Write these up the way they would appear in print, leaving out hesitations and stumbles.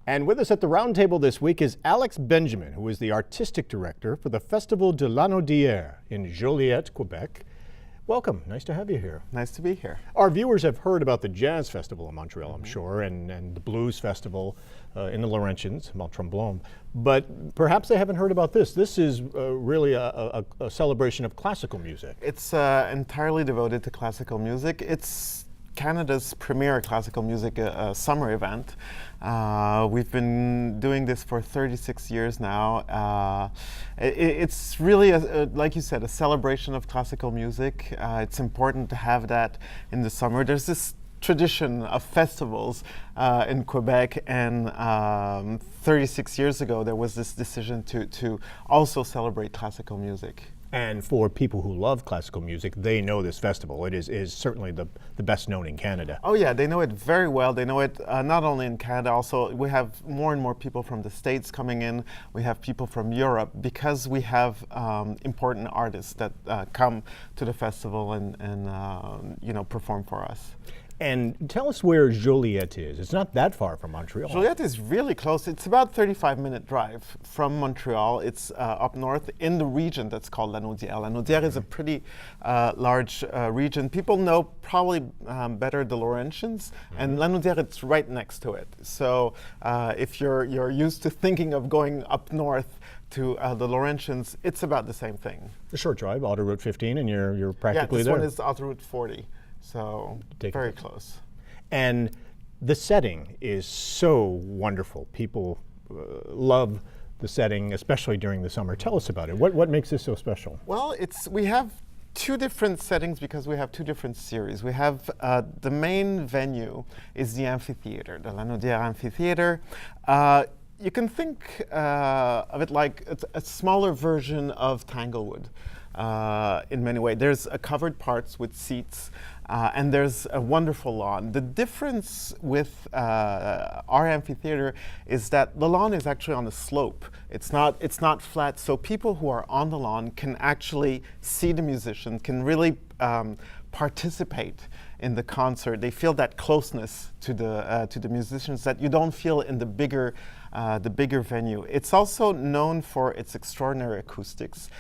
And with us at the roundtable this week is Alex Benjamin, who is the artistic director for the Festival de Lanaudière in Joliette, Quebec. Welcome. Nice to have you here. Nice to be here. Our viewers have heard about the Jazz Festival in Montreal, I'm sure, and the Blues Festival in the Laurentians, Mont Tremblant. But perhaps they haven't heard about this. This is really a celebration of classical music. It's entirely devoted to classical music. It's Canada's premier classical music summer event. We've been doing this for 36 years now. It's really, like you said, a celebration of classical music. It's important to have that in the summer. There's this tradition of festivals in Quebec, and 36 years ago there was this decision to also celebrate classical music. And for people who love classical music, they know this festival. It is certainly the best known in Canada. Oh yeah, they know it very well. They know it not only in Canada, also we have more and more people from the States coming in. We have people from Europe because we have important artists that come to the festival and perform for us. And tell us where Joliette is. It's not that far from Montreal. Joliette is really close. It's about a 35-minute drive from Montreal. It's up north in the region that's called Lanaudière. Lanaudière is a pretty large region. People know probably better the Laurentians, and Lanaudière, it's right next to it. So if you're used to thinking of going up north to the Laurentians, it's about the same thing. A short drive, Autoroute 15, and you're practically there. there. Yeah, this one is Autoroute 40. So very close. And the setting is so wonderful. People love the setting, especially during the summer. Tell us about it. What makes this so special? Well, we have two different settings because we have two different series. We have the main venue is the amphitheater, the Lanaudière Amphitheater. You can think of it like it's a smaller version of Tanglewood. In many ways. There's covered parts with seats, and there's a wonderful lawn. The difference with our amphitheater is that the lawn is actually on a slope. It's not flat, so people who are on the lawn can actually see the musician, can really participate in the concert. They feel that closeness to the musicians that you don't feel in the bigger venue. It's also known for its extraordinary acoustics.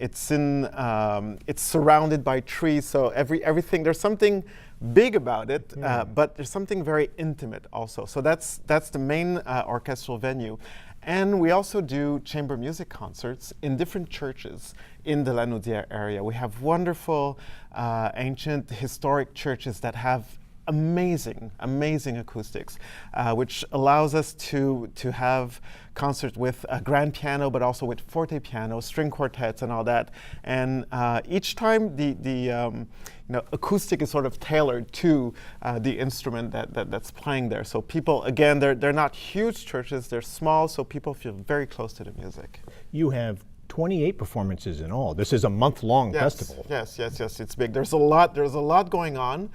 It's surrounded by trees, so everything there's something big about it, but there's something very intimate also. So that's the main orchestral venue. And we also do chamber music concerts in different churches in the Lanaudière area. We have wonderful, ancient, historic churches that have amazing acoustics, which allows us to have concerts with a grand piano, but also with forte piano, string quartets, and all that. And each time the acoustic is sort of tailored to the instrument that's playing there. So people, again, they're not huge churches; they're small, so people feel very close to the music. You have 28 performances in all. This is a month-long festival. Yes, it's big. There's a lot going on.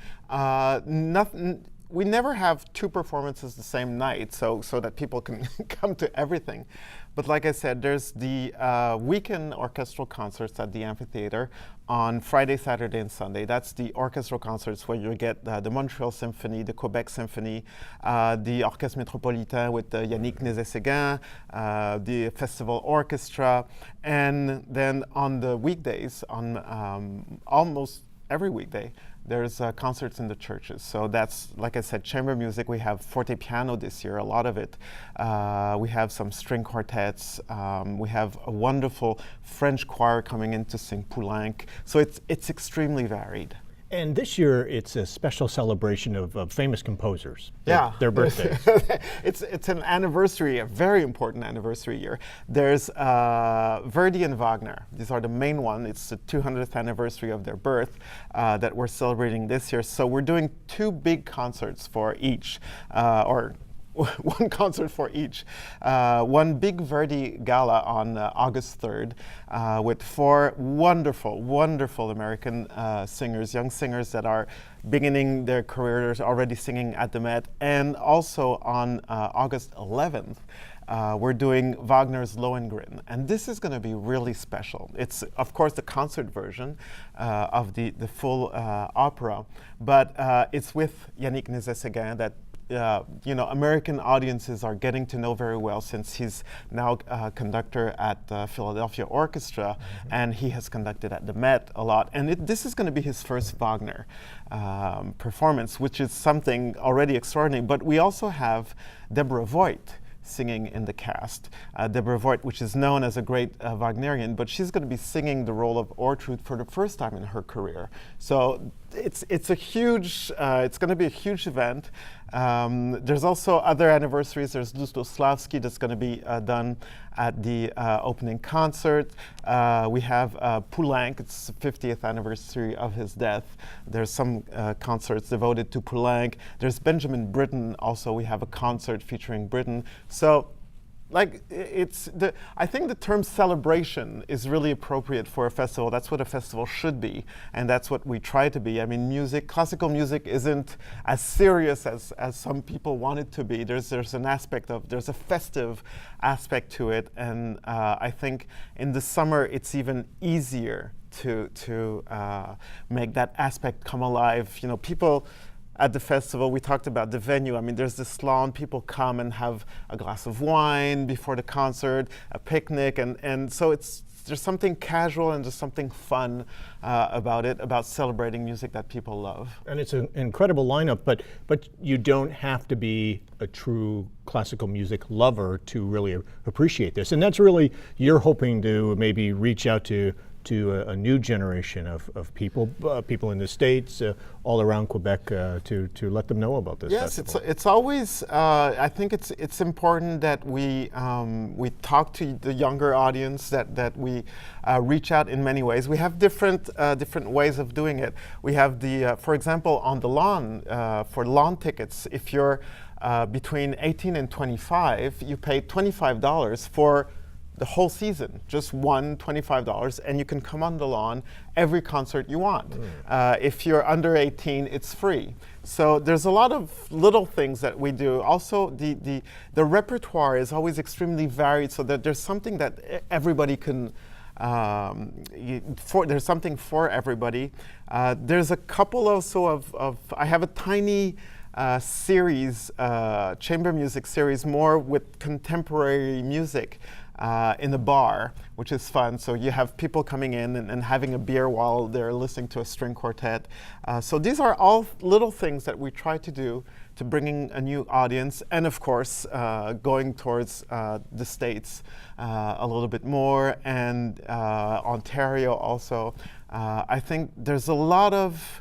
We never have two performances the same night, so that people can come to everything. But like I said, there's the weekend orchestral concerts at the amphitheater on Friday, Saturday, and Sunday. That's the orchestral concerts where you get the Montreal Symphony, the Quebec Symphony, the Orchestre Métropolitain with Yannick Nézet-Séguin, the Festival Orchestra, and then on the weekdays, on almost every weekday, there's concerts in the churches. So that's, like I said, chamber music. We have forte piano this year, a lot of it. We have some string quartets. We have a wonderful French choir coming in to sing Poulenc. So it's extremely varied. And this year, it's a special celebration of famous composers. Their birthdays. It's an anniversary, a very important anniversary year. There's Verdi and Wagner. These are the main one. It's the 200th anniversary of their birth that we're celebrating this year. So we're doing two big concerts for each, or one concert for each. One big Verdi gala on August 3rd with four wonderful American singers, young singers that are beginning their careers, already singing at the Met. And also on August 11th, we're doing Wagner's Lohengrin, and this is going to be really special. It's, of course, the concert version of the full opera, but it's with Yannick Nézet-Séguin that American audiences are getting to know very well, since he's now conductor at the Philadelphia Orchestra, and he has conducted at the Met a lot. And this is going to be his first Wagner performance, which is something already extraordinary. But we also have Deborah Voigt singing in the cast. Deborah Voigt, which is known as a great Wagnerian, but she's going to be singing the role of Ortrud for the first time in her career. So it's a huge, it's going to be a huge event. There's also other anniversaries. There's Lustoslawski that's going to be done at the opening concert. We have Poulenc, it's the 50th anniversary of his death. There's some concerts devoted to Poulenc. There's Benjamin Britten also. We have a concert featuring Britten. So, like, I think the term celebration is really appropriate for a festival. That's what a festival should be, and that's what we try to be. I mean, classical music isn't as serious as some people want it to be. There's a festive aspect to it, and I think in the summer it's even easier to make that aspect come alive. You know, people at the festival, we talked about the venue. I mean, there's this lawn, people come and have a glass of wine before the concert, a picnic, and so there's something casual and there's something fun about it, about celebrating music that people love. And it's an incredible lineup, but you don't have to be a true classical music lover to really appreciate this. And that's really, you're hoping to maybe reach out to a new generation of people, people in the States, all around Quebec, to let them know about this festival. Yes, it's always, I think it's important that we talk to the younger audience, that we reach out in many ways. We have different ways of doing it. We have for example, on the lawn, for lawn tickets, if you're between 18 and 25, you pay $25 for the whole season, just $25, and you can come on the lawn every concert you want. If you're under 18, it's free. So there's a lot of little things that we do. Also, the repertoire is always extremely varied, so that there's something that everybody can. There's something for everybody. There's a couple also of I have a tiny series, chamber music series, more with contemporary music. In the bar, which is fun. So you have people coming in and having a beer while they're listening to a string quartet. So these are all little things that we try to do to bringing a new audience, and of course going towards the States a little bit more, and Ontario also. I think there's a lot of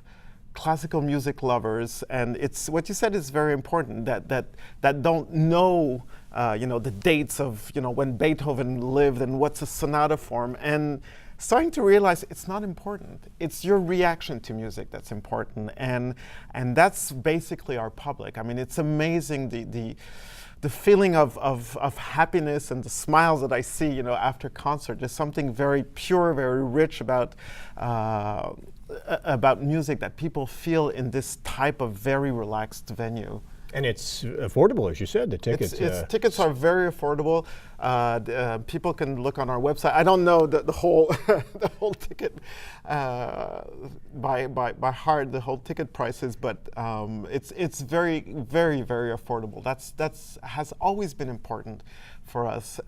classical music lovers, and it's what you said is very important, that don't know the dates of when Beethoven lived and what's a sonata form, and starting to realize it's not important. It's your reaction to music that's important, and that's basically our public. I mean, it's amazing the feeling of happiness and the smiles that I see after concert. There's something very pure, very rich about music that people feel in this type of very relaxed venue. And it's affordable, as you said, the tickets. Tickets are very affordable. People can look on our website. I don't know the whole the whole ticket by heart, the whole ticket prices, but it's very, very, very affordable. That's has always been important for us.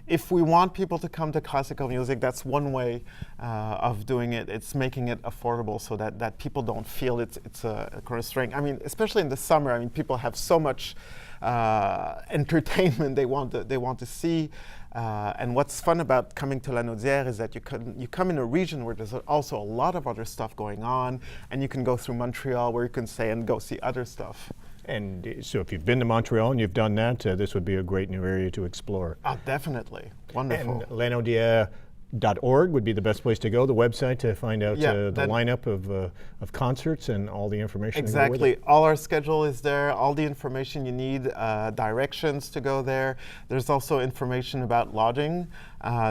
If we want people to come to classical music, that's one way of doing it. It's making it affordable so that people don't feel it's a constraint. I mean, especially in the summer. I mean, people have so much entertainment they want to see. And what's fun about coming to Lanaudière is that you come in a region where there's also a lot of other stuff going on, and you can go through Montreal where you can stay and go see other stuff. And so if you've been to Montreal and you've done that, this would be a great new area to explore. Definitely. Wonderful. And Lanaudière.org would be the best place to go, the website, to find out the lineup of concerts and all the information. Exactly. All our schedule is there, all the information you need, directions to go there. There's also information about lodging.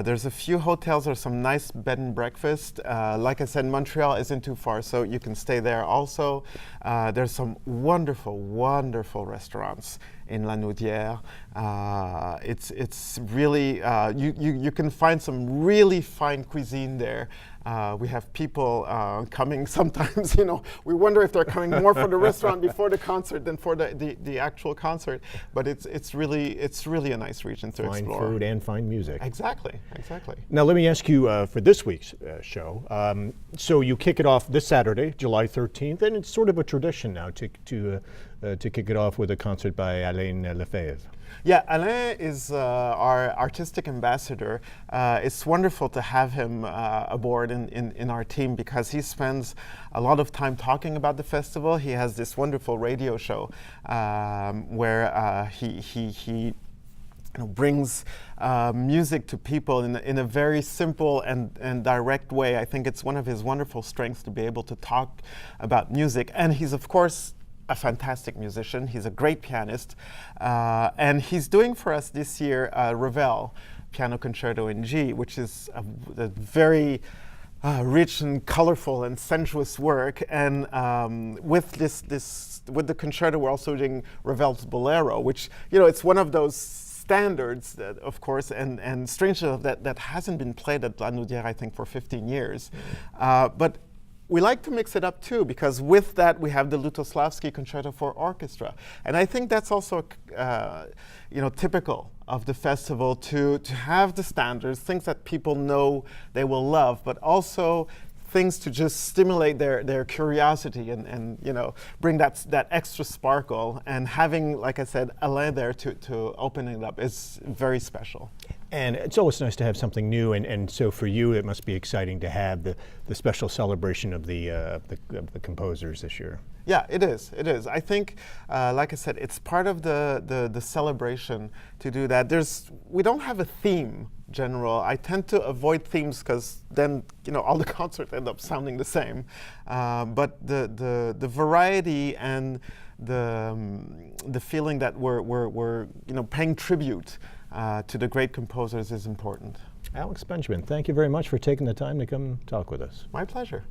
There's a few hotels or some nice bed and breakfast. Like I said, Montreal isn't too far, so you can stay there also. There's some wonderful, wonderful restaurants in Lanaudière. It's really, you can find some really fine cuisine there. We have people coming sometimes, you know, we wonder if they're coming more for the restaurant before the concert than for the actual concert. But it's really a nice region to Fine explore. food and fine music. Exactly, exactly. Now, let me ask you for this week's show. So you kick it off this Saturday, July 13th, and it's sort of a tradition now to kick it off with a concert by Alain Lefebvre. Yeah, Alain is our artistic ambassador. It's wonderful to have him aboard in our team because he spends a lot of time talking about the festival. He has this wonderful radio show where he brings music to people in a very simple and direct way. I think it's one of his wonderful strengths to be able to talk about music. And he's, of course, a fantastic musician. He's a great pianist. And he's doing for us this year Ravel Piano Concerto in G, which is a very rich and colorful and sensuous work. And with with the concerto, we're also doing Ravel's Bolero, which, you know, it's one of those standards, that, of course, and strangely that hasn't been played at La Naudière, I think, for 15 years. But we like to mix it up too, because with that we have the Lutosławski Concerto for Orchestra, and I think that's also, typical of the festival to have the standards, things that people know they will love, but also things to just stimulate their curiosity and bring that extra sparkle. And having, like I said, Alain there to open it up is very special. And it's always nice to have something new, and so for you it must be exciting to have the special celebration of the composers this year. Yeah, it is. It is. I think, like I said, it's part of the celebration to do that. We don't have a theme. General, I tend to avoid themes because then all the concerts end up sounding the same. But the variety and the feeling that we're paying tribute to the great composers is important. Alex Benjamin, thank you very much for taking the time to come talk with us. My pleasure.